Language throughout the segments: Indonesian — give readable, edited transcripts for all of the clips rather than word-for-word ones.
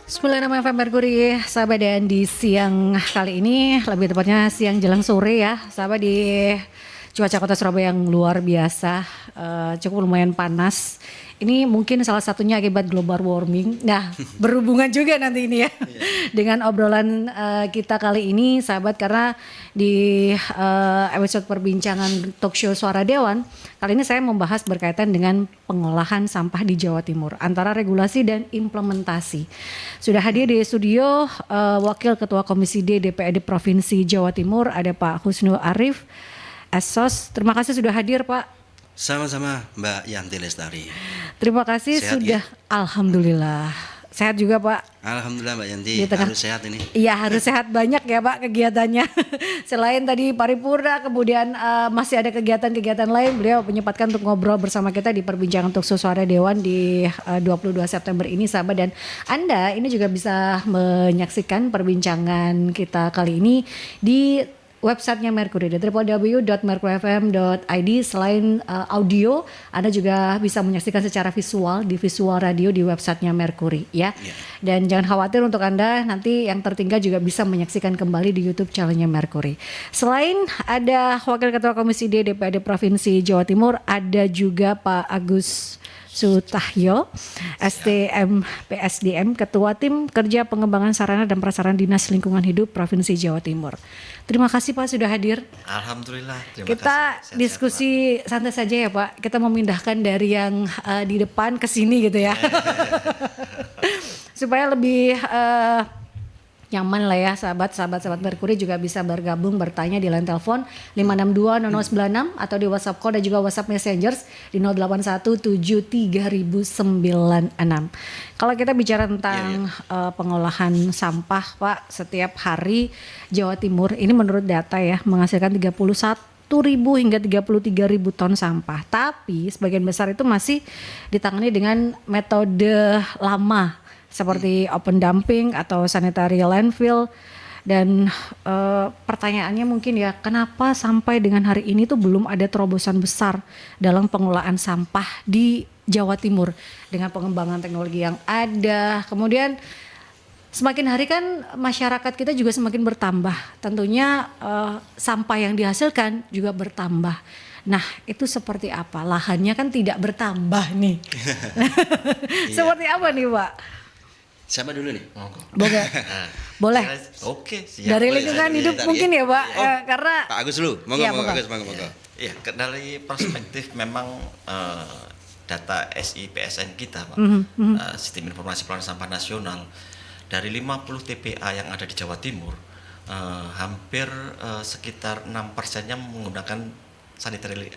96 FM Merkuri, sahabat, dan di siang kali ini, lebih tepatnya siang jelang sore ya, sahabat, di cuaca kota Surabaya yang luar biasa, cukup lumayan panas. Ini mungkin salah satunya akibat global warming. Nah, berhubungan juga nanti ini ya dengan obrolan kita kali ini, sahabat, karena di episode perbincangan talk show Suara Dewan kali ini saya membahas berkaitan dengan pengolahan sampah di Jawa Timur, antara regulasi dan implementasi. Sudah hadir di studio Wakil Ketua Komisi D DPRD Provinsi Jawa Timur, ada Pak Husnul Arif Esos. Terima kasih sudah hadir, Pak. Sama-sama Mbak Yanti Lestari. Terima kasih sehat, sudah ya? Alhamdulillah. Sehat juga, Pak. Alhamdulillah Mbak Yanti, harus sehat ini. Iya, harus sehat, banyak ya Pak kegiatannya. Selain tadi paripurna, kemudian masih ada kegiatan-kegiatan lain. Beliau menyempatkan untuk ngobrol bersama kita di perbincangan talk show Suara Dewan di 22 September ini, sahabat. Dan Anda ini juga bisa menyaksikan perbincangan kita kali ini di websitenya Merkuri, di www.merkurifm.id. Selain audio, Anda juga bisa menyaksikan secara visual di visual radio di websitenya Merkuri ya. Dan jangan khawatir untuk Anda nanti yang tertinggal juga bisa menyaksikan kembali di YouTube channelnya Merkuri. Selain ada Wakil Ketua Komisi D DPRD Provinsi Jawa Timur, ada juga Pak Agus Sutahyo, STM PSDM, Ketua Tim Kerja Pengembangan Sarana dan Prasarana Dinas Lingkungan Hidup Provinsi Jawa Timur. Terima kasih Pak sudah hadir. Alhamdulillah. Kita kasih. Diskusi santai saja ya Pak. Kita memindahkan dari yang di depan ke sini gitu ya. Supaya lebih nyaman lah ya, sahabat Merkuri juga bisa bergabung bertanya di line telepon 5620096 atau di WhatsApp call dan juga WhatsApp Messengers di 08173096. Kalau kita bicara tentang pengolahan sampah Pak, setiap hari Jawa Timur ini menurut data ya menghasilkan 31.000 hingga 33.000 ton sampah. Tapi sebagian besar itu masih ditangani dengan metode lama seperti open dumping atau sanitary landfill. Dan pertanyaannya mungkin ya, kenapa sampai dengan hari ini tuh belum ada terobosan besar dalam pengelolaan sampah di Jawa Timur dengan pengembangan teknologi yang ada. Kemudian semakin hari kan masyarakat kita juga semakin bertambah, tentunya sampah yang dihasilkan juga bertambah. Nah, itu seperti apa? Lahannya kan tidak bertambah nih. Seperti apa nih Pak? Siapa dulu nih? Boleh. Boleh. Oke, siap. Dari lingkungan hidup mungkin ya Pak, karena Pak Agus dulu, monggo. Iya, dari perspektif memang data SIPSN kita Pak, Sistem Informasi Pengelolaan Sampah Nasional, dari 50 TPA yang ada di Jawa Timur, hampir sekitar 6%-nya menggunakan sanitary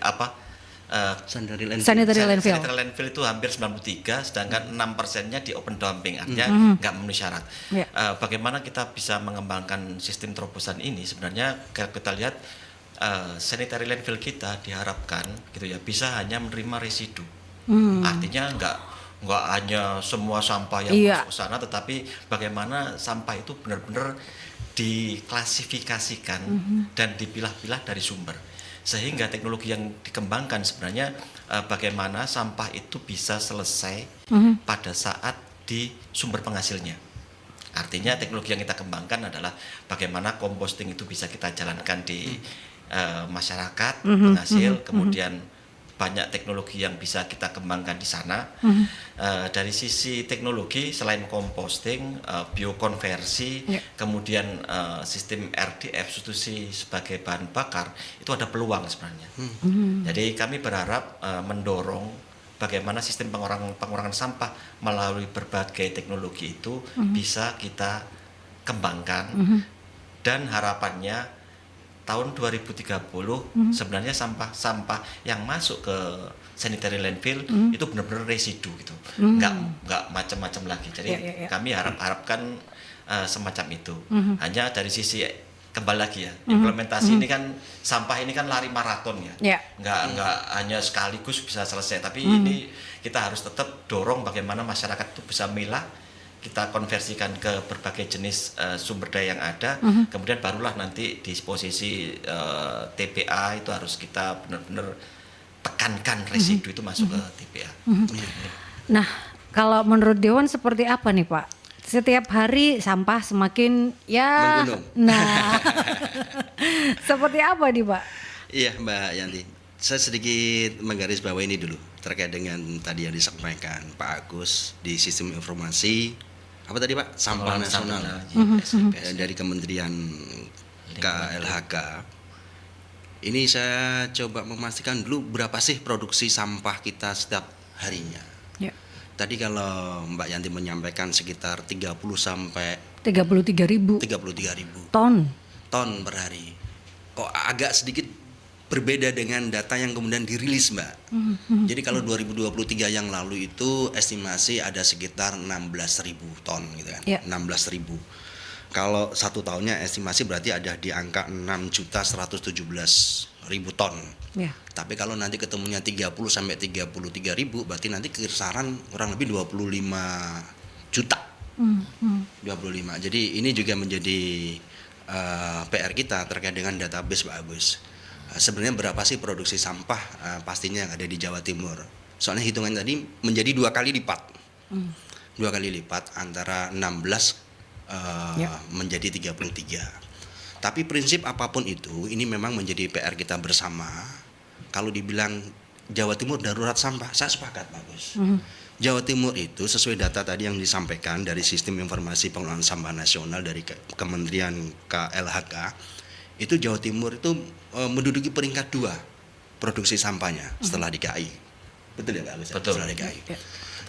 landfill itu hampir 93, sedangkan 6%-nya di open dumping, artinya nggak memenuhi syarat. Bagaimana kita bisa mengembangkan sistem terobosan ini? Sebenarnya kita lihat sanitary landfill kita diharapkan gitu ya bisa hanya menerima residu. Artinya nggak hanya semua sampah yang masuk ke sana, tetapi bagaimana sampah itu benar-benar diklasifikasikan dan dipilah-pilah dari sumber. Sehingga teknologi yang dikembangkan sebenarnya bagaimana sampah itu bisa selesai pada saat di sumber penghasilnya. Artinya teknologi yang kita kembangkan adalah bagaimana composting itu bisa kita jalankan di masyarakat penghasil, kemudian banyak teknologi yang bisa kita kembangkan di sana. Dari sisi teknologi selain composting, biokonversi, kemudian sistem RDF substitusi sebagai bahan bakar, itu ada peluang sebenarnya. Jadi kami berharap mendorong bagaimana sistem pengurangan sampah melalui berbagai teknologi itu bisa kita kembangkan, dan harapannya tahun 2030 sebenarnya sampah yang masuk ke sanitary landfill itu benar-benar residu gitu, nggak macam-macam lagi. Jadi kami harapkan semacam itu. Hanya dari sisi kembali lagi ya, implementasi ini kan sampah ini kan lari maraton ya, nggak hanya sekaligus bisa selesai. Tapi ini kita harus tetap dorong bagaimana masyarakat itu bisa milah, kita konversikan ke berbagai jenis sumber daya yang ada, kemudian barulah nanti disposisi TPA itu harus kita benar-benar tekankan residu itu masuk ke TPA. Nah, kalau menurut Dewan seperti apa nih Pak setiap hari sampah semakin ya. Menggunung. Nah, seperti apa nih Pak? Iya Mbak Yanti, saya sedikit menggarisbawahi ini dulu terkait dengan tadi yang disampaikan Pak Agus di sistem informasi apa tadi Pak? Sampah Pengelolaan Nasional sampah dari Kementerian KLHK. Ini saya coba memastikan dulu berapa sih produksi sampah kita setiap harinya. Ya. Tadi kalau Mbak Yanti menyampaikan sekitar 30 sampai 33.000 33.000 ton. ton per hari. Kok agak sedikit berbeda dengan data yang kemudian dirilis Mbak. Jadi kalau 2023 yang lalu itu estimasi ada sekitar 16.000 ton gitu kan. Ya. 16.000. Kalau satu tahunnya estimasi berarti ada di angka 6.117.000 ton. Ya. Tapi kalau nanti ketemunya 30 sampai 33.000 berarti nanti kisaran kurang lebih 25 juta. 25. Jadi ini juga menjadi PR kita terkait dengan database Pak Agus. Sebenarnya berapa sih produksi sampah pastinya yang ada di Jawa Timur. Soalnya hitungan tadi menjadi 2 kali lipat. 2 kali lipat antara 16 menjadi 33. Tapi prinsip apapun itu ini memang menjadi PR kita bersama. Kalau dibilang Jawa Timur darurat sampah, saya sepakat Pak Agus. Jawa Timur itu sesuai data tadi yang disampaikan dari Sistem Informasi Pengelolaan Sampah Nasional dari Kementerian KLHK, itu Jawa Timur itu menduduki peringkat 2 produksi sampahnya setelah DKI. Betul ya Pak Agus? Betul. Setelah DKI.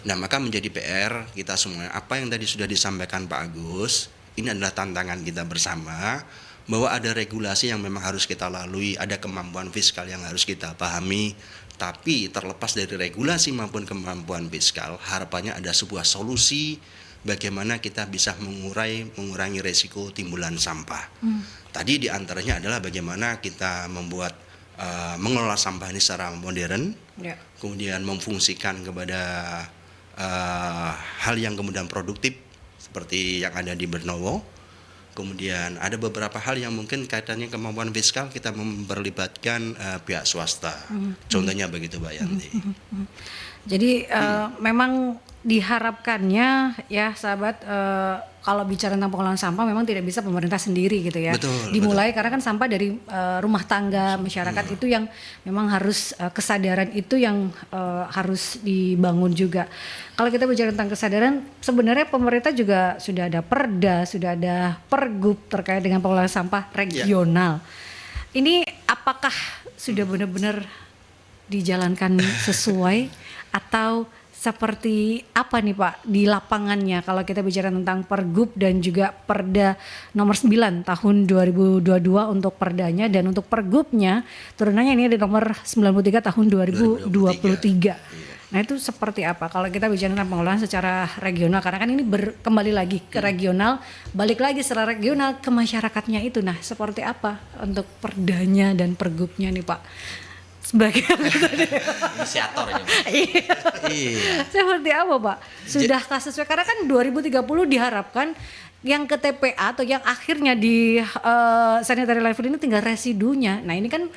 Nah maka menjadi PR kita semua, apa yang tadi sudah disampaikan Pak Agus, ini adalah tantangan kita bersama, bahwa ada regulasi yang memang harus kita lalui, ada kemampuan fiskal yang harus kita pahami. Tapi terlepas dari regulasi maupun kemampuan fiskal, harapannya ada sebuah solusi bagaimana kita bisa mengurangi resiko timbulan sampah. Tadi diantaranya adalah bagaimana kita membuat mengelola sampah ini secara modern, kemudian memfungsikan kepada hal yang kemudian produktif seperti yang ada di Bernowo. Kemudian ada beberapa hal yang mungkin kaitannya kemampuan fiskal, kita memperlibatkan pihak swasta. Contohnya begitu Mbak Yanti. Jadi memang diharapkannya ya sahabat, kalau bicara tentang pengelolaan sampah memang tidak bisa pemerintah sendiri gitu ya. Dimulai karena kan sampah dari rumah tangga masyarakat itu yang memang harus kesadaran itu yang harus dibangun juga. Kalau kita bicara tentang kesadaran, sebenarnya pemerintah juga sudah ada perda, sudah ada pergub terkait dengan pengelolaan sampah regional. Ini apakah sudah benar-benar dijalankan sesuai atau seperti apa nih Pak di lapangannya kalau kita bicara tentang pergub dan juga perda nomor 9 tahun 2022 untuk perdanya, dan untuk pergubnya turunannya ini ada nomor 93 tahun 2023. Nah itu seperti apa kalau kita bicara tentang pengelolaan secara regional, karena kan ini kembali lagi ke regional, balik lagi secara regional ke masyarakatnya itu. Nah seperti apa untuk perdanya dan pergubnya nih Pak? Sebagai inisiator ini. Iya. Seperti apa Pak? Sudahkah sesuai? Karena kan 2030 diharapkan yang ke TPA atau yang akhirnya di sanitary landfill ini tinggal residunya. Nah ini kan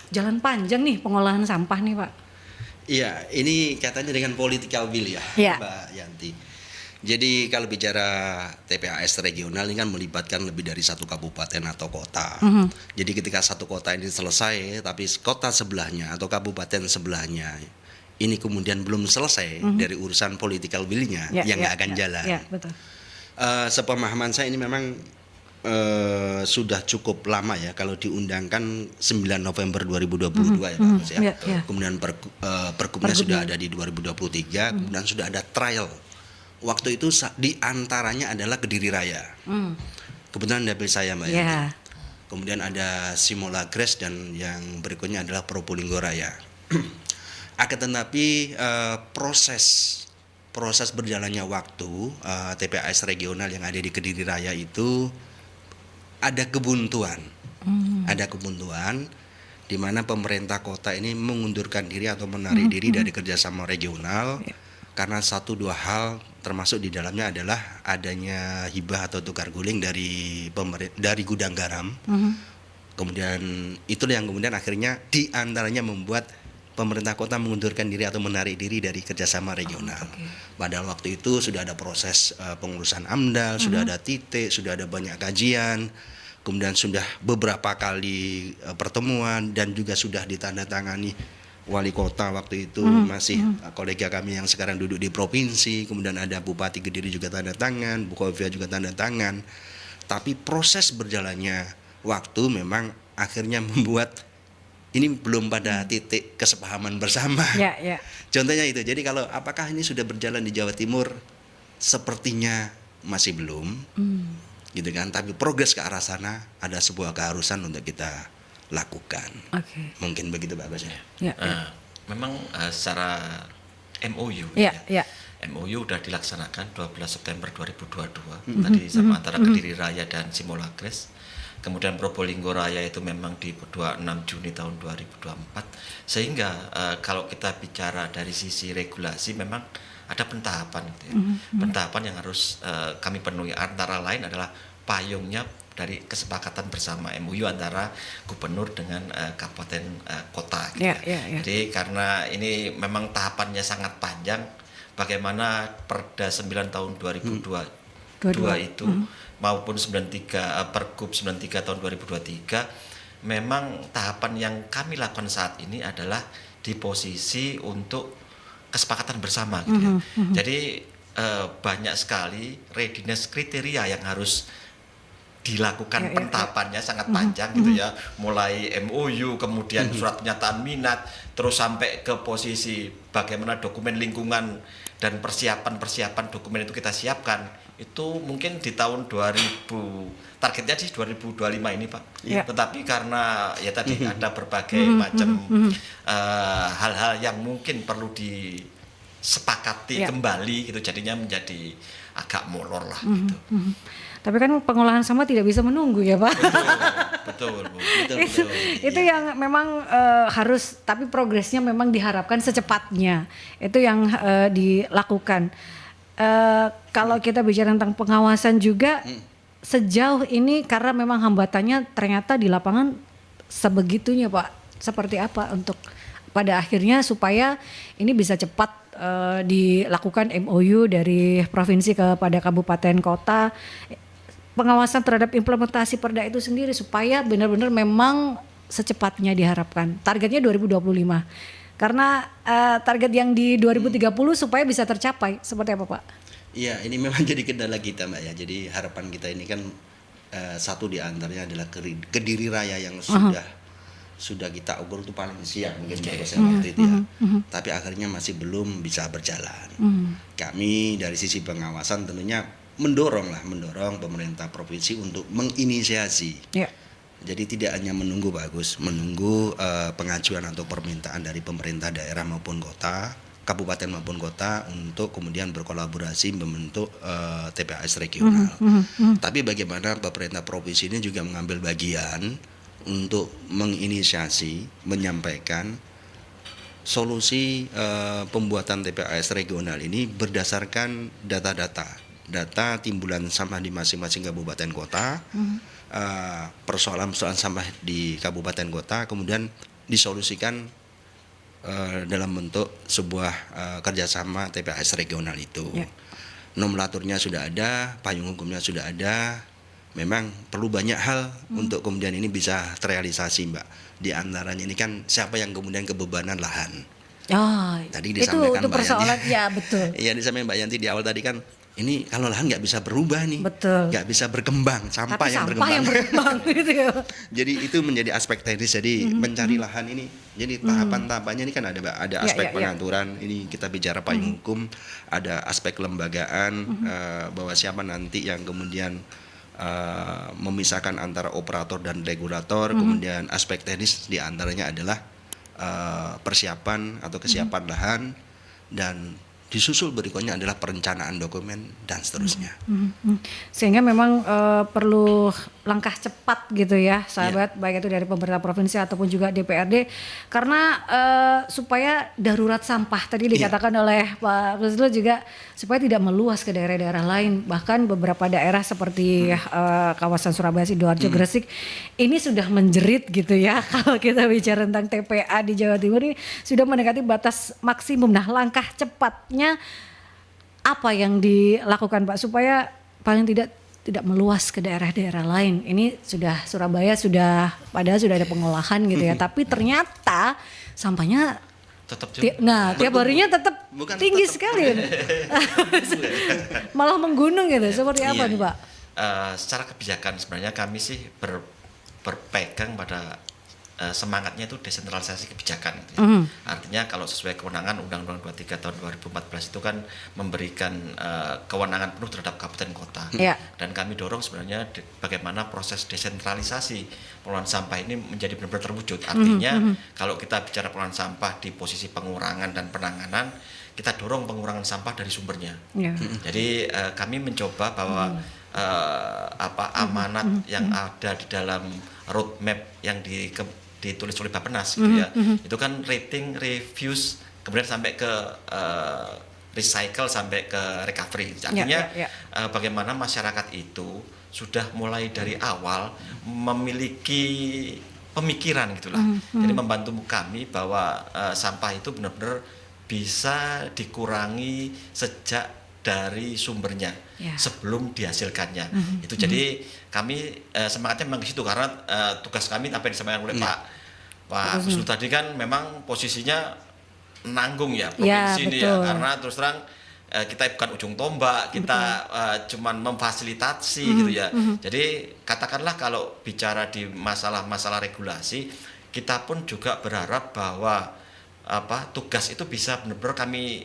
jalan panjang nih pengolahan sampah nih Pak. Iya, ini katanya dengan political will ya, Mbak Yanti. Jadi kalau bicara TPAS regional ini kan melibatkan lebih dari satu kabupaten atau kota. Jadi ketika satu kota ini selesai, tapi kota sebelahnya atau kabupaten sebelahnya ini kemudian belum selesai dari urusan political will-nya, yang nggak akan jalan. Betul. Sepemahaman saya ini memang sudah cukup lama ya kalau diundangkan 9 November 2022 ya Pak Mas ya. Kemudian pergubnya sudah ada di 2023, kemudian sudah ada trial. Waktu itu diantaranya adalah Kediri Raya. Kebetulan dapil saya Mbak Yanti. Kemudian ada Simola Gres dan yang berikutnya adalah Probolinggo Raya. Akan tetapi proses berjalannya waktu TPAS regional yang ada di Kediri Raya itu ada kebuntuan. Ada kebuntuan di mana pemerintah kota ini mengundurkan diri atau menarik diri dari kerjasama regional. Karena 1-2 hal, termasuk di dalamnya adalah adanya hibah atau tukar guling dari gudang garam. Kemudian itulah yang kemudian akhirnya diantaranya membuat pemerintah kota mengundurkan diri atau menarik diri dari kerjasama regional. Padahal waktu itu sudah ada proses pengurusan AMDAL, sudah ada titik, sudah ada banyak kajian, kemudian sudah beberapa kali pertemuan dan juga sudah ditandatangani wali kota waktu itu masih kolega kami yang sekarang duduk di provinsi, kemudian ada Bupati Kediri juga tanda tangan, Bukovia juga tanda tangan. Tapi proses berjalannya waktu memang akhirnya membuat ini belum pada titik kesepahaman bersama. Ya. Contohnya itu. Jadi kalau apakah ini sudah berjalan di Jawa Timur? Sepertinya masih belum. Gitu kan. Tapi progres ke arah sana ada sebuah keharusan untuk kita lakukan. Mungkin begitu Pak Agus ya. Memang secara MOU Ya. MOU sudah dilaksanakan 12 September 2022 tadi sama antara Kediri Raya dan Simolakres. Kemudian Probolinggo Raya itu memang di 26 Juni tahun 2024. Sehingga kalau kita bicara dari sisi regulasi memang ada pentahapan gitu ya. Pentahapan yang harus kami penuhi, antara lain adalah payungnya dari kesepakatan bersama MOU antara gubernur dengan kabupaten kota gitu. Jadi karena ini memang tahapannya sangat panjang, bagaimana Perda 9 tahun 2022 itu maupun 93 Pergub 93 tahun 2023, memang tahapan yang kami lakukan saat ini adalah di posisi untuk kesepakatan bersama gitu ya. Jadi banyak sekali readiness kriteria yang harus dilakukan, pentahapannya sangat panjang gitu ya, mulai MOU, kemudian surat pernyataan minat, terus sampai ke posisi bagaimana dokumen lingkungan dan persiapan dokumen itu kita siapkan. Itu mungkin di tahun 2000, targetnya sih 2025 ini Pak. Tetapi karena ya tadi ada berbagai macam hal-hal yang mungkin perlu disepakati kembali gitu, jadinya menjadi agak molor lah gitu. Tapi kan pengolahan sampah tidak bisa menunggu ya Pak. Betul. Itu yang memang harus, tapi progresnya memang diharapkan secepatnya. Itu yang dilakukan. Kalau kita bicara tentang pengawasan juga sejauh ini, karena memang hambatannya ternyata di lapangan sebegitunya Pak. Seperti apa untuk pada akhirnya supaya ini bisa cepat dilakukan MOU dari provinsi kepada kabupaten kota, pengawasan terhadap implementasi perda itu sendiri supaya benar-benar memang secepatnya diharapkan. Targetnya 2025. Karena target yang di 2030 supaya bisa tercapai. Seperti apa Pak? Iya, ini memang jadi kendala kita Mbak ya. Jadi harapan kita ini kan satu di antaranya adalah Kediri Raya yang sudah kita ukur itu paling siap mungkin waktu itu ya. Tapi akhirnya masih belum bisa berjalan. Kami dari sisi pengawasan tentunya mendorong pemerintah provinsi untuk menginisiasi. Jadi tidak hanya menunggu menunggu pengajuan atau permintaan dari pemerintah daerah maupun kota, kabupaten maupun kota untuk kemudian berkolaborasi membentuk TPAS regional. Tapi bagaimana pemerintah provinsi ini juga mengambil bagian untuk menginisiasi, menyampaikan solusi pembuatan TPAS regional ini berdasarkan data timbulan sampah di masing-masing kabupaten kota, persoalan-persoalan sampah di kabupaten kota, kemudian disolusikan dalam bentuk sebuah kerjasama TPAS regional itu. Nomenklaturnya sudah ada, payung hukumnya sudah ada. Memang perlu banyak hal untuk kemudian ini bisa terrealisasi Mbak. Di antaranya ini kan siapa yang kemudian kebebanan lahan. Tadi disampaikan itu persoalan ya betul. Iya, disampaikan Mbak Yanti di awal tadi kan, ini kalau lahan nggak bisa berubah nih, nggak bisa berkembang, sampah yang berkembang gitu ya. Jadi itu menjadi aspek teknis. Jadi mencari lahan ini, jadi tahapan-tahapannya ini kan ada aspek pengaturan. Ini kita bicara payung hukum, ada aspek kelembagaan, bahwa siapa nanti yang kemudian memisahkan antara operator dan regulator. Kemudian aspek teknis diantaranya adalah persiapan atau kesiapan lahan, dan disusul berikutnya adalah perencanaan dokumen dan seterusnya. Sehingga memang perlu langkah cepat gitu ya sahabat, baik itu dari pemerintah provinsi ataupun juga DPRD, karena supaya darurat sampah tadi dikatakan oleh Pak Guslo juga supaya tidak meluas ke daerah-daerah lain, bahkan beberapa daerah seperti kawasan Surabaya, Sidoarjo, Gresik ini sudah menjerit gitu ya kalau kita bicara tentang TPA di Jawa Timur ini sudah mendekati batas maksimum. Nah, langkah cepatnya apa yang dilakukan Pak supaya paling tidak meluas ke daerah-daerah lain? Ini sudah Surabaya padahal sudah ada pengolahan gitu ya, tapi ternyata sampahnya tetap juga. tiap harinya tetap tinggi sekali. Malah menggunung gitu. Seperti apa nih Pak? Secara kebijakan sebenarnya kami sih berpegang pada semangatnya itu desentralisasi kebijakan gitu ya. Artinya kalau sesuai kewenangan Undang-Undang 23 tahun 2014 itu kan memberikan kewenangan penuh terhadap kabupaten kota. Dan kami dorong sebenarnya bagaimana proses desentralisasi pengelolaan sampah ini menjadi benar-benar terwujud. Artinya kalau kita bicara pengelolaan sampah di posisi pengurangan dan penanganan, kita dorong pengurangan sampah dari sumbernya. Jadi kami mencoba bahwa amanat yang ada di dalam roadmap yang ditulis oleh Bappenas gitu ya, itu kan rating, refuse, kemudian sampai ke recycle sampai ke recovery. Artinya bagaimana masyarakat itu sudah mulai dari awal memiliki pemikiran gitulah. Jadi membantu kami bahwa sampah itu benar-benar bisa dikurangi sejak dari sumbernya sebelum dihasilkannya. Itu jadi kami semangatnya memang ke situ, karena tugas kami apa yang disampaikan oleh Pak Guslo tadi kan memang posisinya nanggung ya provinsi ini ya, karena terus terang kita bukan ujung tombak, kita cuman memfasilitasi gitu ya. Jadi katakanlah kalau bicara di masalah-masalah regulasi, kita pun juga berharap bahwa tugas itu bisa benar-benar kami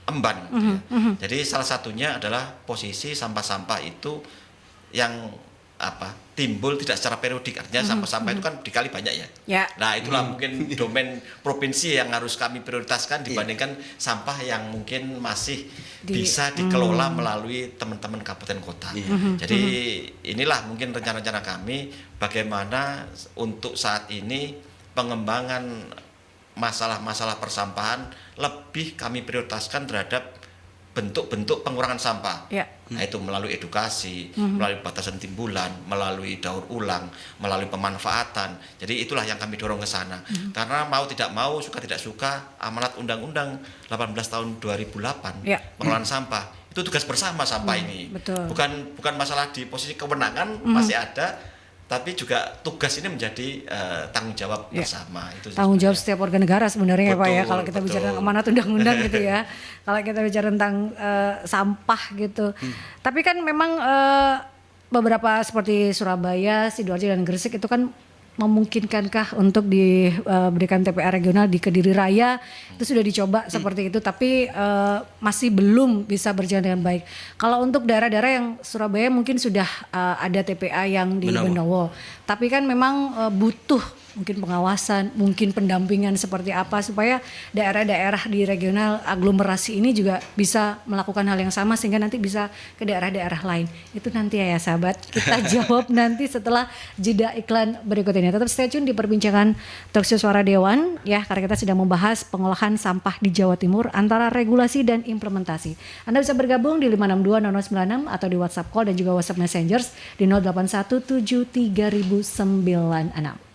emban gitu ya. Jadi salah satunya adalah posisi sampah-sampah itu yang timbul tidak secara periodik, artinya sampah-sampah itu kan dikali banyak ya. Nah itulah mungkin domain provinsi yang harus kami prioritaskan dibandingkan sampah yang mungkin masih bisa dikelola melalui teman-teman kabupaten kota. Jadi inilah mungkin rencana-rencana kami bagaimana untuk saat ini pengembangan masalah-masalah persampahan lebih kami prioritaskan terhadap bentuk-bentuk pengurangan sampah. Nah itu melalui edukasi, melalui batasan timbulan, melalui daur ulang, melalui pemanfaatan. Jadi itulah yang kami dorong ke sana. Karena mau tidak mau, suka tidak suka, amanat Undang-Undang 18 tahun 2008 pengelolaan sampah itu tugas bersama sampah ini. Bukan masalah di posisi kewenangan masih ada, tapi juga tugas ini menjadi tanggung jawab bersama. Itu tanggung jawab setiap warga negara sebenarnya ya Pak ya, kalau kita bicara tentang amanat undang-undang gitu ya. Kalau kita bicara tentang sampah gitu. Tapi kan memang beberapa seperti Surabaya, Sidoarjo dan Gresik itu kan memungkinkankah untuk diberikan TPA regional di Kediri Raya? Itu sudah dicoba seperti itu, tapi masih belum bisa berjalan dengan baik. Kalau untuk daerah-daerah yang Surabaya mungkin sudah ada TPA yang di Benowo, tapi kan memang butuh mungkin pengawasan, mungkin pendampingan seperti apa supaya daerah-daerah di regional aglomerasi ini juga bisa melakukan hal yang sama sehingga nanti bisa ke daerah-daerah lain. Itu nanti ya sahabat, kita jawab nanti setelah jeda iklan berikut ini. Tetap stay tune di perbincangan Talkshow Suara Dewan ya, karena kita sedang membahas pengolahan sampah di Jawa Timur antara regulasi dan implementasi. Anda bisa bergabung di 5620096 atau di WhatsApp call dan juga WhatsApp Messengers di 08173096.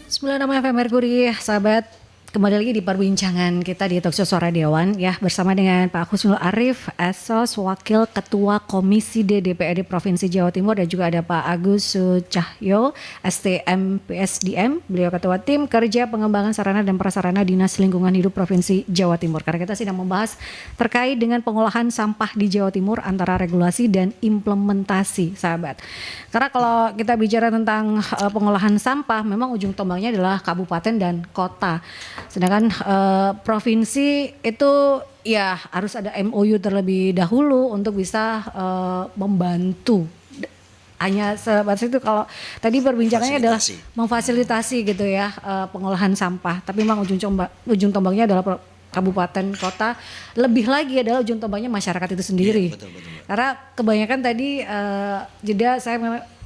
96 FM Merkuri, sahabat, kembali lagi di perbincangan kita di Talkshow Suara Dewan ya, bersama dengan Pak Husnul Arif, Esos, Wakil Ketua Komisi D DPRD Provinsi Jawa Timur, dan juga ada Pak Agus Sucahyo, STM PSDM, beliau Ketua Tim Kerja Pengembangan Sarana dan Prasarana Dinas Lingkungan Hidup Provinsi Jawa Timur. Karena kita sedang membahas terkait dengan pengolahan sampah di Jawa Timur antara regulasi dan implementasi, sahabat. Karena kalau kita bicara tentang pengolahan sampah, memang ujung tombaknya adalah kabupaten dan kota. Sedangkan provinsi itu ya harus ada MOU terlebih dahulu untuk bisa membantu. Hanya sebatas itu. Kalau tadi perbincangannya adalah memfasilitasi gitu ya pengolahan sampah. Tapi memang ujung tombaknya adalah kabupaten kota, lebih lagi adalah ujung tombaknya masyarakat itu sendiri. Iya, betul. Karena kebanyakan tadi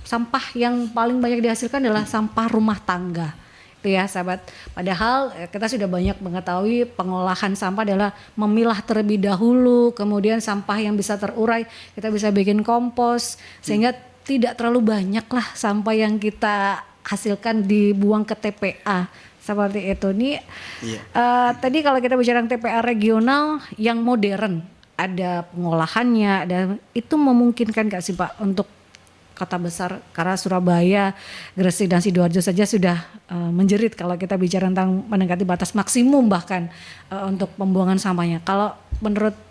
sampah yang paling banyak dihasilkan adalah sampah rumah tangga. Itu ya sahabat. Padahal kita sudah banyak mengetahui pengolahan sampah adalah memilah terlebih dahulu, kemudian sampah yang bisa terurai kita bisa bikin kompos sehingga tidak terlalu banyak lah sampah yang kita hasilkan dibuang ke TPA. Seperti itu nih. Tadi kalau kita bicara TPA regional yang modern, ada pengolahannya, itu memungkinkan nggak sih Pak untuk kota besar? Karena Surabaya, Gresik dan Sidoarjo saja sudah menjerit kalau kita bicara tentang mendekati batas maksimum bahkan untuk pembuangan sampahnya. Kalau menurut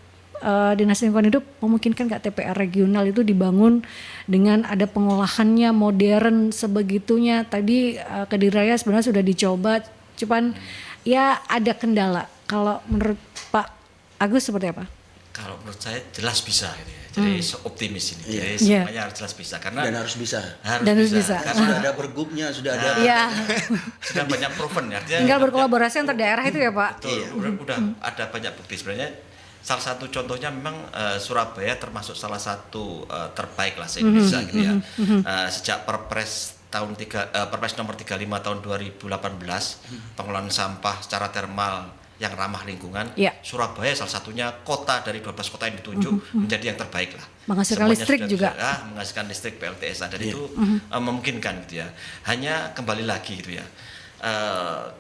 Dinas Lingkungan Hidup memungkinkan nggak TPA regional itu dibangun dengan ada pengolahannya modern sebegitunya? Tadi Kediri Raya sebenarnya sudah dicoba, cuman ya ada kendala. Kalau menurut Pak Agus seperti apa? Kalau menurut saya jelas bisa gitu ya. Jadi optimis ini. Jadi semuanya harus jelas bisa karena Dan harus bisa. Harus bisa. Karena Sudah ada pergubnya, sudah ada. sudah banyak proven ya. Artinya Tinggal berkolaborasi antar daerah itu ya Pak. Betul, udah ada banyak bukti sebenarnya. Salah satu contohnya memang Surabaya termasuk salah satu terbaik lah se-Indonesia gitu ya. Sejak Perpres Perpres nomor 35 tahun 2018 pengelolaan sampah secara termal yang ramah lingkungan, Surabaya salah satunya kota dari 12 kota yang ditunjuk menjadi yang terbaik lah. Menghasilkan semuanya listrik juga. Menghasilkan listrik PLTSA dan itu memungkinkan gitu ya. Hanya kembali lagi gitu ya.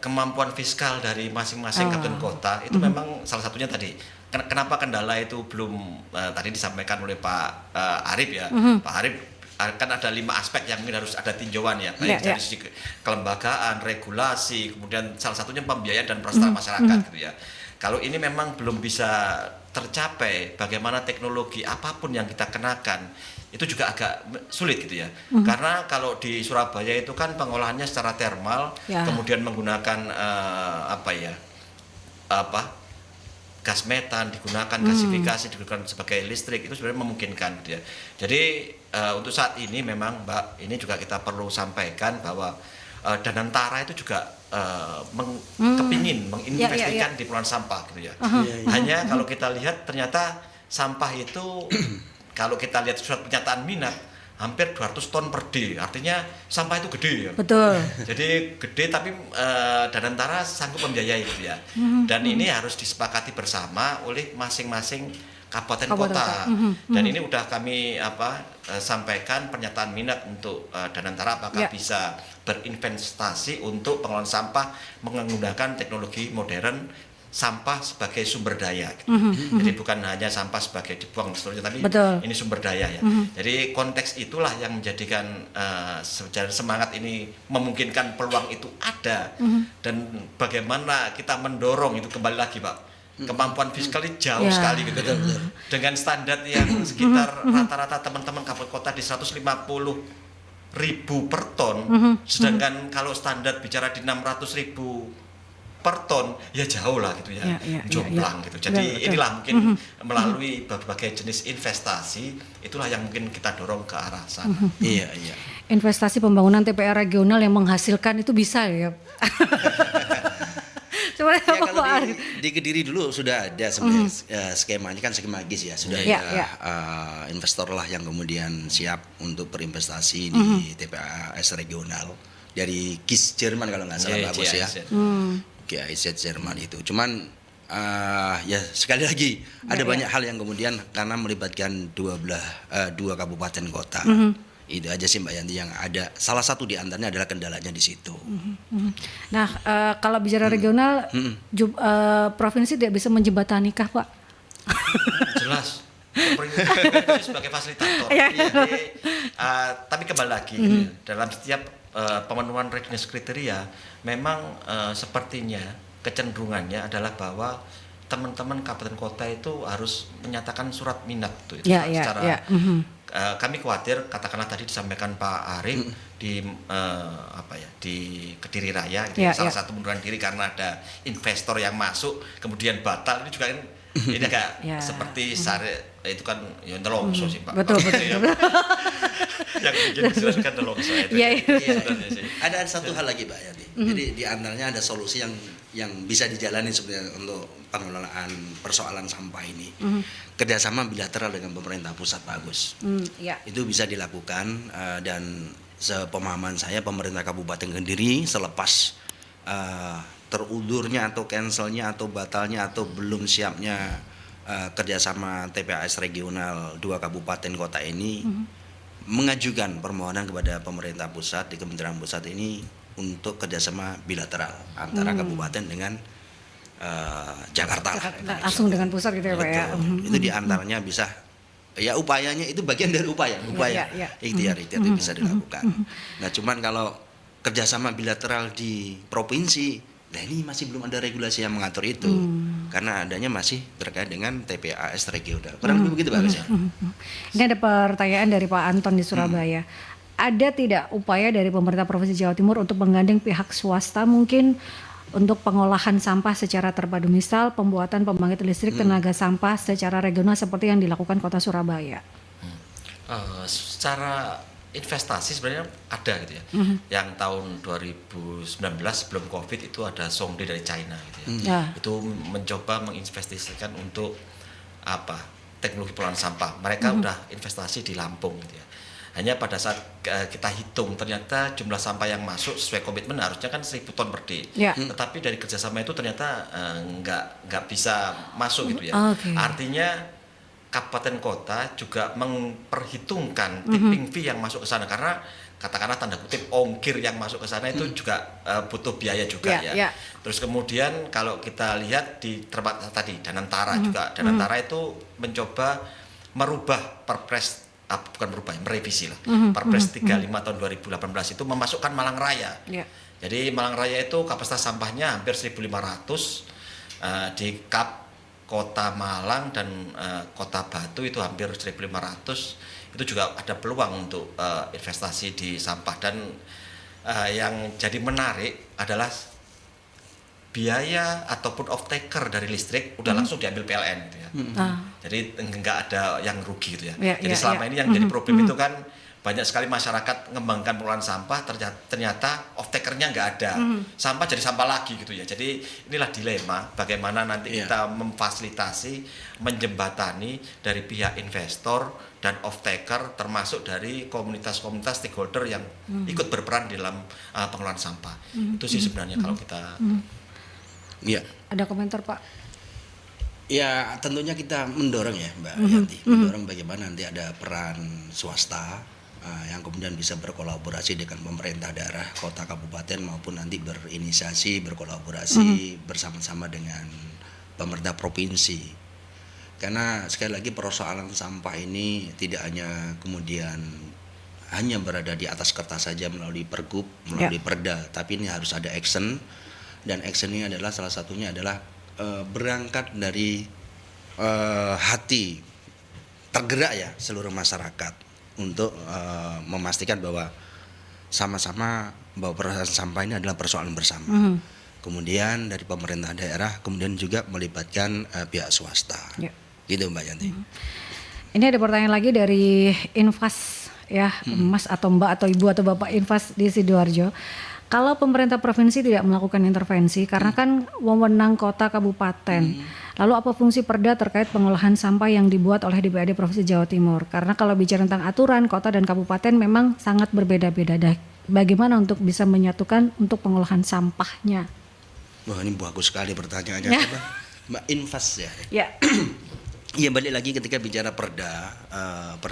Kemampuan fiskal dari masing-masing kabupaten kota itu memang salah satunya tadi. Kenapa kendala itu belum tadi disampaikan oleh Pak Arif ya. Pak Arif kan ada 5 aspek yang mungkin harus ada tinjauan ya, baik dari sisi kelembagaan, regulasi, kemudian salah satunya pembiayaan dan peran masyarakat gitu ya. Kalau ini memang belum bisa tercapai, bagaimana teknologi apapun yang kita kenakan itu juga agak sulit gitu ya. Karena kalau di Surabaya itu kan pengolahannya secara termal, kemudian menggunakan gas metan digunakan, gasifikasi digunakan sebagai listrik, itu sebenarnya memungkinkan gitu ya. Jadi untuk saat ini memang Mbak, ini juga kita perlu sampaikan bahwa Danantara itu juga kepingin menginvestikan di pengelolaan sampah gitu ya. Hanya kalau kita lihat ternyata sampah itu kalau kita lihat surat pernyataan minat hampir 200 ton per day, artinya sampah itu gede ya. Betul. Jadi gede tapi Danantara sanggup membiayai gitu ya. Dan ini harus disepakati bersama oleh masing-masing kabupaten kota. Dan ini udah kami sampaikan pernyataan minat untuk Danantara apakah bisa berinvestasi untuk pengelolaan sampah menggunakan teknologi modern, sampah sebagai sumber daya gitu. Jadi bukan hanya sampah sebagai dibuang seterusnya, tapi ini sumber daya ya. Jadi konteks itulah yang menjadikan secara semangat ini memungkinkan peluang itu ada. Dan bagaimana kita mendorong itu kembali lagi Pak, kemampuan fiskal ini jauh sekali gitu. Dengan standar yang sekitar rata-rata teman-teman kabupaten kota di 150.000 per ton, sedangkan kalau standar bicara di 600.000 per ton ya jauh lah gitu ya, jomplang gitu. Jadi inilah mungkin melalui berbagai jenis investasi itulah yang mungkin kita dorong ke arah sana. Iya. Investasi pembangunan TPA regional yang menghasilkan itu bisa ya. Coba kalau di Kediri dulu sudah ada sebenarnya skemanya kan skema GIS ya, sudah ada investor lah yang kemudian siap untuk berinvestasi di TPAS regional dari GIS Jerman kalau nggak salah Pak Bos ya. GIZ Jerman itu. Cuman ya sekali lagi ada banyak hal yang kemudian karena melibatkan dua kabupaten kota. Itu aja sih Mbak Yanti yang ada. Salah satu di antaranya adalah kendalanya di situ. Nah, kalau bicara regional, provinsi tidak bisa menjembatani kah Pak? Jelas. Pemerintah sebagai fasilitator. Jadi, tapi kembali lagi dalam setiap pemenuhan readiness kriteria memang sepertinya kecenderungannya adalah bahwa teman-teman kabupaten kota itu harus menyatakan surat minat tuh secara kami khawatir katakanlah tadi disampaikan Pak Arif di Kediri Raya salah satu pengunduran diri karena ada investor yang masuk kemudian batal, ini juga ini agak seperti itu kan ya nelongso sih Pak. Betul, betul, Ya. betul. Yang bikin kesulitan kan nelongso itu. Iya, iya. Sebenarnya sih. Ada satu hal lagi Mbak Yanti. Jadi di antaranya ada solusi yang bisa dijalani sebenarnya untuk pengelolaan persoalan sampah ini. Kerjasama bilateral dengan pemerintah pusat Pak Agus. Ya. Itu bisa dilakukan dan sepemahaman saya pemerintah Kabupaten Kediri selepas terundurnya atau cancelnya atau batalnya atau belum siapnya kerjasama TPAS regional 2 kabupaten kota ini mengajukan permohonan kepada pemerintah pusat di Kementerian Pusat ini untuk kerjasama bilateral antara kabupaten dengan Jakarta lah. Langsung dengan pusat gitu ya Pak ya. Betul. Itu diantaranya bisa ya upayanya itu bagian dari upaya Ya. ikhtiar itu bisa dilakukan. Nah cuman kalau kerjasama bilateral di provinsi, nah ini masih belum ada regulasi yang mengatur itu karena adanya masih terkait dengan TPAS regional. Kurang lebih begitu Pak Agus ya. Ini ada pertanyaan dari Pak Anton di Surabaya. Ada tidak upaya dari pemerintah Provinsi Jawa Timur untuk menggandeng pihak swasta mungkin untuk pengolahan sampah secara terpadu, misal pembuatan pembangkit listrik tenaga sampah secara regional seperti yang dilakukan Kota Surabaya? Secara investasi sebenarnya ada gitu ya. Yang tahun 2019 sebelum Covid itu ada Songde dari China gitu ya. Itu mencoba menginvestasikan untuk teknologi pengolahan sampah. Mereka udah investasi di Lampung gitu ya. Hanya pada saat kita hitung ternyata jumlah sampah yang masuk sesuai komitmen harusnya kan 1.000 ton per day. Tetapi dari kerjasama itu ternyata nggak bisa masuk gitu ya. Artinya kabupaten kota juga memperhitungkan tipping fee yang masuk ke sana karena katakanlah tanda kutip ongkir yang masuk ke sana itu juga butuh biaya juga ya. Terus kemudian kalau kita lihat di tempat tadi Danantara juga Danantara itu mencoba merubah perpres merevisi lah. Perpres 35 tahun 2018 itu memasukkan Malang Raya. Jadi Malang Raya itu kapasitas sampahnya hampir 1.500 di kap Kota Malang dan Kota Batu itu hampir 1.500. Itu juga ada peluang untuk investasi di sampah dan yang jadi menarik adalah biaya ataupun off taker dari listrik udah langsung diambil PLN gitu ya. Jadi nggak ada yang rugi gitu ya. Jadi selama ini yang jadi problem itu kan banyak sekali masyarakat mengembangkan pengelolaan sampah ternyata off takernya nggak ada. Sampah jadi sampah lagi gitu ya. Jadi inilah dilema bagaimana nanti kita memfasilitasi, menjembatani dari pihak investor dan off taker termasuk dari komunitas-komunitas stakeholder yang ikut berperan di dalam pengelolaan sampah. Itu sih sebenarnya kalau kita Iya. Ada komentar Pak? Ya tentunya kita mendorong ya Mbak Yanti, mendorong bagaimana nanti ada peran swasta yang kemudian bisa berkolaborasi dengan pemerintah daerah, kota, kabupaten maupun nanti berinisiasi, berkolaborasi bersama-sama dengan pemerintah provinsi. Karena sekali lagi persoalan sampah ini tidak hanya kemudian hanya berada di atas kertas saja melalui pergub, melalui perda, tapi ini harus ada action. Dan action ini adalah salah satunya adalah berangkat dari hati tergerak ya seluruh masyarakat untuk memastikan bahwa sama-sama bahwa persoalan sampah ini adalah persoalan bersama. Kemudian dari pemerintah daerah, kemudian juga melibatkan pihak swasta. Gitu Mbak Yanti. Ini ada pertanyaan lagi dari Infas ya, Mas atau Mbak atau Ibu atau Bapak Infas di Sidoarjo. Kalau pemerintah provinsi tidak melakukan intervensi, karena kan wewenang kota kabupaten, lalu apa fungsi perda terkait pengolahan sampah yang dibuat oleh DPRD Provinsi Jawa Timur? Karena kalau bicara tentang aturan kota dan kabupaten memang sangat berbeda-beda. Bagaimana untuk bisa menyatukan untuk pengolahan sampahnya? Wah ini bagus sekali pertanyaannya, Mbak Infas ya. Iya balik lagi ketika bicara Perda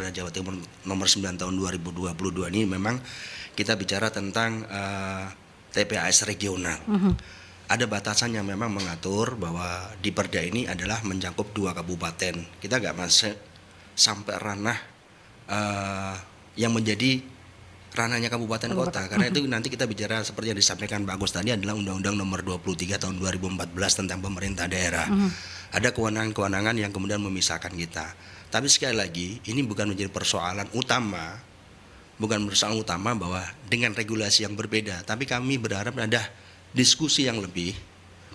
Jawa Timur nomor 9 tahun 2022 ini memang kita bicara tentang TPAS regional. Ada batasan yang memang mengatur bahwa di Perda ini adalah mencakup 2 kabupaten. Kita nggak masuk sampai ranah yang menjadi ranahnya kabupaten kota. Karena itu nanti kita bicara seperti yang disampaikan Pak Agus tadi adalah Undang-Undang nomor 23 tahun 2014 tentang pemerintah daerah. Ada kewenangan-kewenangan yang kemudian memisahkan kita. Tapi sekali lagi ini bukan menjadi persoalan utama, bahwa dengan regulasi yang berbeda. Tapi kami berharap ada diskusi yang lebih.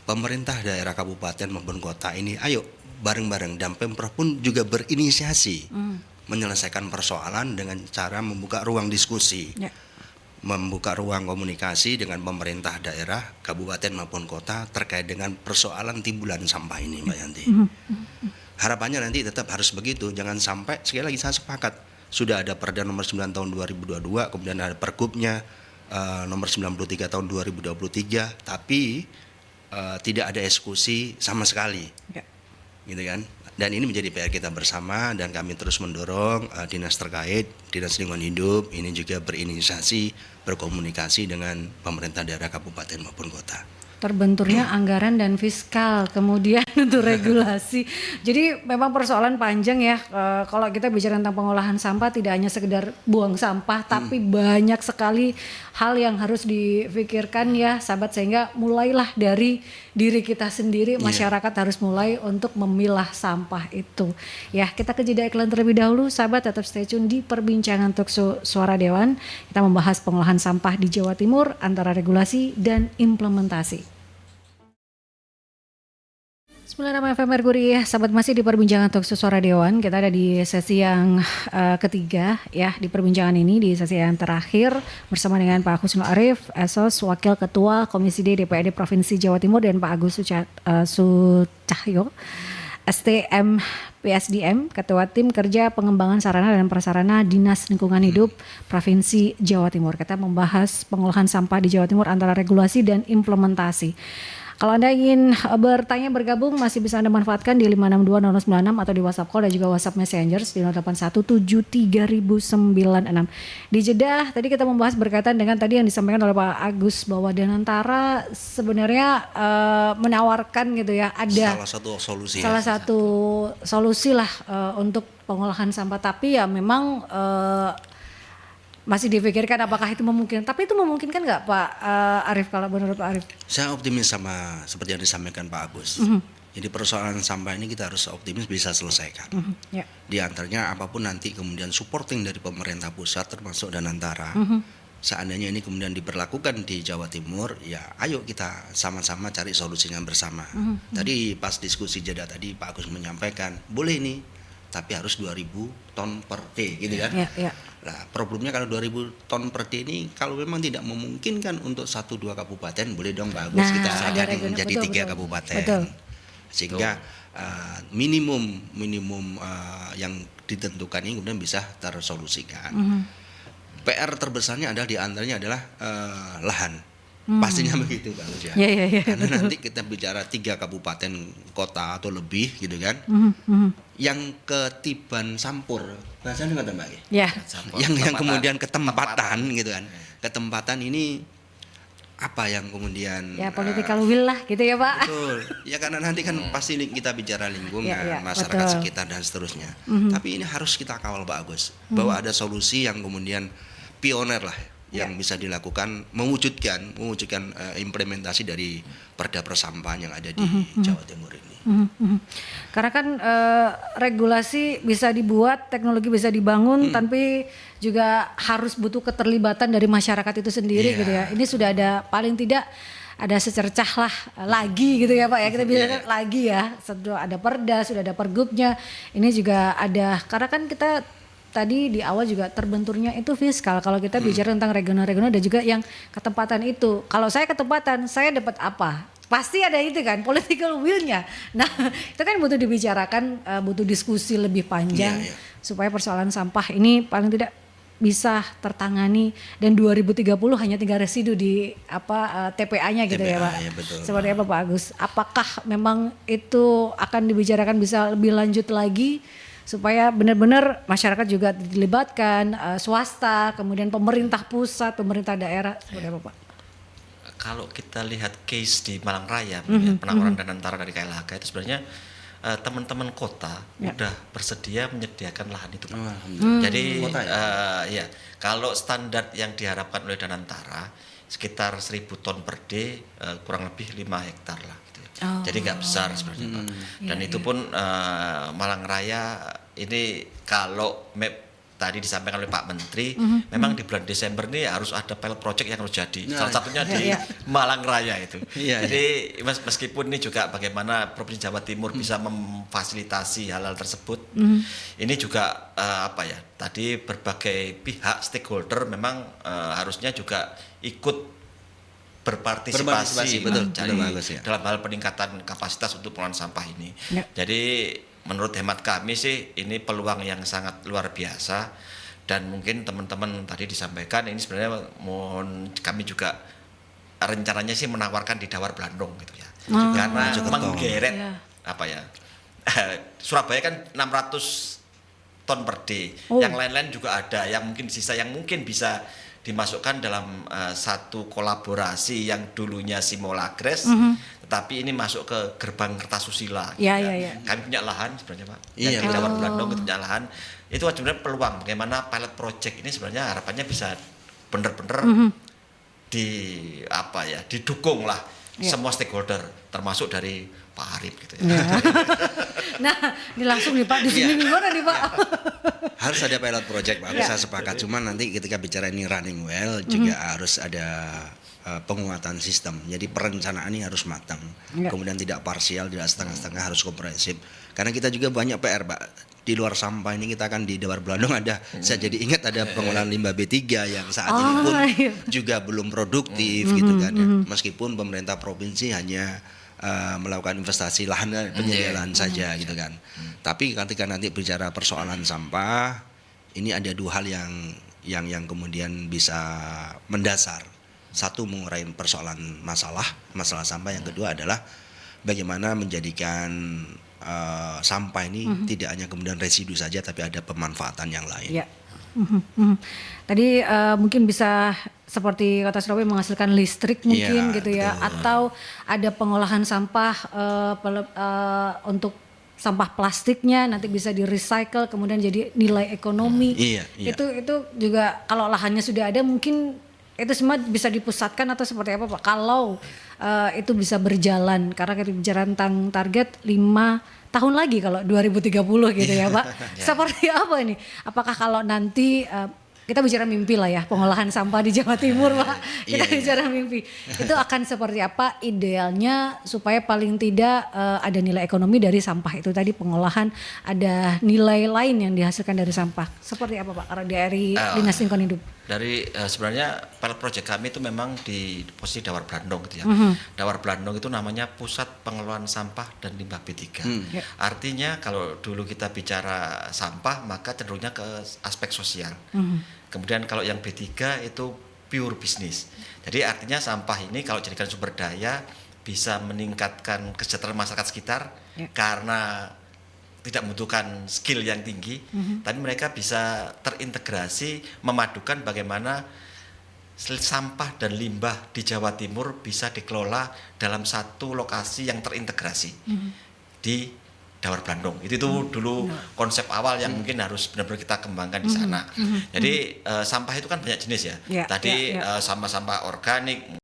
Pemerintah daerah kabupaten maupun kota ini, ayo bareng-bareng dan Pemprov pun juga berinisiasi menyelesaikan persoalan dengan cara membuka ruang diskusi. Ya. Membuka ruang komunikasi dengan pemerintah daerah, kabupaten maupun kota terkait dengan persoalan timbulan sampah ini, Mbak Yanti. Harapannya nanti tetap harus begitu, jangan sampai, sekali lagi saya sepakat, sudah ada Perda nomor 9 tahun 2022, kemudian ada Pergubnya nomor 93 tahun 2023, tapi tidak ada eksekusi sama sekali. Ya. Gitu kan? Dan ini menjadi PR kita bersama dan kami terus mendorong dinas terkait, Dinas Lingkungan Hidup ini juga berinisiasi, berkomunikasi dengan pemerintah daerah kabupaten maupun kota. Terbenturnya anggaran dan fiskal, kemudian untuk regulasi. Jadi memang persoalan panjang ya. Kalau kita bicara tentang pengolahan sampah, tidak hanya sekedar buang sampah, tapi banyak sekali hal yang harus difikirkan ya, sahabat. Sehingga mulailah dari diri kita sendiri, masyarakat harus mulai untuk memilah sampah itu. Ya, kita ke jeda iklan terlebih dahulu, sahabat. Tetap stay tune di perbincangan Talkshow Suara Dewan. Kita membahas pengolahan sampah di Jawa Timur antara regulasi dan implementasi. 96 FM Merkuri, sahabat, masih di perbincangan Talkshow Suara Dewan. Kita ada di sesi yang ketiga ya, di perbincangan ini, di sesi yang terakhir bersama dengan Pak Husnul Arif, Esos, Wakil Ketua Komisi D DPRD Provinsi Jawa Timur, dan Pak Agus Sucahyo, STM PSDM, Ketua Tim Kerja Pengembangan Sarana dan Prasarana Dinas Lingkungan Hidup Provinsi Jawa Timur. Kita membahas pengolahan sampah di Jawa Timur antara regulasi dan implementasi. Kalau Anda ingin bertanya, bergabung, masih bisa Anda manfaatkan di 5620096 atau di WhatsApp call dan juga WhatsApp Messengers di 08173096. Di jeda tadi kita membahas berkaitan dengan tadi yang disampaikan oleh Pak Agus bahwa Danantara sebenarnya menawarkan gitu ya, ada salah satu solusi lah untuk pengolahan sampah, tapi ya memang masih difikirkan apakah itu memungkinkan. Tapi itu memungkinkan nggak Pak Arif, kalau menurut Pak Arif? Saya optimis sama seperti yang disampaikan Pak Agus. Jadi persoalan sampah ini kita harus optimis bisa selesaikan. Ya. Di antaranya apapun nanti kemudian supporting dari pemerintah pusat termasuk Danantara. Seandainya ini kemudian diberlakukan di Jawa Timur, ya ayo kita sama-sama cari solusinya bersama. Tadi pas diskusi jeda tadi Pak Agus menyampaikan, boleh nih, tapi harus 2000 ton per day gitu kan. Ya. Nah, problemnya kalau 2000 ton per day ini kalau memang tidak memungkinkan untuk 1-2 kabupaten, boleh dong Pak Agus kita akan menjadi 3 kabupaten. Betul. Sehingga minimum yang ditentukan ini kemudian bisa tersolusikan. PR terbesarnya adalah diantaranya adalah lahan. Pastinya begitu Pak Agus ya. Ya, Karena betul. nanti kita bicara 3 kabupaten kota atau lebih gitu kan. Yang ketiban sampur, bahasanya nggak Mbak? Ya. Yang kemudian ketempatan gitu kan. Ketempatan ini apa yang kemudian Ya, political will lah gitu ya Pak. betul. Ya karena nanti kan pasti kita bicara lingkungan, Ya, masyarakat betul. sekitar dan seterusnya. Tapi ini harus kita kawal Pak Agus, bahwa ada solusi yang kemudian pioner lah yang bisa dilakukan mewujudkan implementasi dari Perda Persampahan yang ada di Jawa Timur ini. Karena kan regulasi bisa dibuat, teknologi bisa dibangun, tapi juga harus butuh keterlibatan dari masyarakat itu sendiri gitu ya. Ini sudah ada, paling tidak ada secercah lah lagi gitu ya Pak ya, kita bisa lagi ya. Sudah ada Perda, sudah ada Pergubnya, ini juga ada. Karena kan kita tadi di awal juga terbenturnya itu fiskal. Kalau kita bicara tentang regional-regional dan juga yang ketempatan itu. Kalau saya ketempatan, saya dapat apa? Pasti ada itu kan, political will-nya. Nah, itu kan butuh dibicarakan, butuh diskusi lebih panjang supaya persoalan sampah ini paling tidak bisa tertangani, dan 2030 hanya tinggal residu di TPA-nya gitu ya Pak. Ya, betul. Seperti apa Pak Agus? Apakah memang itu akan dibicarakan bisa lebih lanjut lagi supaya benar-benar masyarakat juga dilibatkan, swasta, kemudian pemerintah pusat, pemerintah daerah, seperti apa Pak? Kalau kita lihat case di Malang Raya, penanggulangan Danantara dari KLHK itu sebenarnya teman-teman kota udah bersedia menyediakan lahan itu Pak. Jadi ya kalau standar yang diharapkan oleh Danantara sekitar 1000 ton per day, kurang lebih 5 hektar lah gitu ya. Jadi nggak besar sebenarnya Pak. Dan itu pun Malang Raya ini kalau map tadi disampaikan oleh Pak Menteri, memang di bulan Desember ini harus ada pilot project yang harus jadi. Nah, salah satunya di Malang Raya itu. Iya, Jadi meskipun ini juga bagaimana Provinsi Jawa Timur bisa memfasilitasi hal-hal tersebut, ini juga tadi berbagai pihak stakeholder memang harusnya juga ikut berpartisipasi betul bagus ya. dalam hal peningkatan kapasitas untuk pengelolaan sampah ini. Ya. Jadi menurut hemat kami sih ini peluang yang sangat luar biasa, dan mungkin teman-teman tadi disampaikan ini sebenarnya kami juga rencananya sih menawarkan di Dawar Blandong gitu ya. Karena menggeret Surabaya kan 600 ton per day. Yang lain-lain juga ada yang mungkin sisa yang mungkin bisa dimasukkan dalam satu kolaborasi yang dulunya Simolagres, tetapi ini masuk ke gerbang Kertasusila. Kami punya lahan sebenarnya Pak, yang di Dawar Blandong itu punya lahan. Itu sebenarnya peluang bagaimana pilot project ini sebenarnya harapannya bisa benar-benar didukung lah semua stakeholder, termasuk dari Pak Arif gitu ya. Nah, ini langsung nih Pak, di sini gimana nih Pak? Harus ada pilot project Pak, saya sepakat. Cuman nanti ketika bicara ini running well juga harus ada penguatan sistem. Jadi perencanaan ini harus matang. Kemudian tidak parsial, tidak setengah-setengah, harus komprehensif. Karena kita juga banyak PR Pak. Di luar sampah ini kita kan di Dawar Blandong ada, saya jadi ingat ada pengolahan limbah B3 yang saat ini pun juga belum produktif gitu kan ya. Meskipun pemerintah provinsi hanya melakukan investasi lahan penyediaan lahan saja gitu kan. Tapi ketika nanti bicara persoalan sampah, ini ada dua hal yang kemudian bisa mendasar. Satu, mengurai persoalan masalah sampah. Yang kedua adalah bagaimana menjadikan sampah ini tidak hanya kemudian residu saja, tapi ada pemanfaatan yang lain. Ya. Tadi mungkin bisa seperti Kota Surabaya menghasilkan listrik mungkin gitu ya, atau ada pengolahan sampah untuk sampah plastiknya nanti bisa di recycle kemudian jadi nilai ekonomi. Itu juga kalau lahannya sudah ada mungkin itu semua bisa dipusatkan atau seperti apa Pak? Kalau itu bisa berjalan, karena kita bicara tentang target 5 tahun lagi kalau 2030 gitu ya Pak. Seperti apa ini? Apakah kalau nanti kita bicara mimpi lah ya, pengolahan sampah di Jawa Timur Pak. Kita bicara mimpi. Itu akan seperti apa idealnya supaya paling tidak ada nilai ekonomi dari sampah itu tadi, pengolahan, ada nilai lain yang dihasilkan dari sampah. Seperti apa Pak? Karena dari Dinas Lingkungan Hidup. Dari sebenarnya pilot project kami itu memang di posisi Dawar Blandong gitu ya. Dawar Blandong itu namanya Pusat Pengelolaan Sampah dan Limbah B3. Artinya kalau dulu kita bicara sampah maka cenderungnya ke aspek sosial. Kemudian kalau yang B3 itu pure bisnis. Jadi artinya sampah ini kalau jadikan sumber daya bisa meningkatkan kesejahteraan masyarakat sekitar karena tidak membutuhkan skill yang tinggi, tapi mereka bisa terintegrasi memadukan bagaimana sampah dan limbah di Jawa Timur bisa dikelola dalam satu lokasi yang terintegrasi di Dawar Blandong. Itu dulu konsep awal yang mungkin harus benar-benar kita kembangkan di sana. Jadi sampah itu kan banyak jenis ya. Tadi sampah-sampah organik,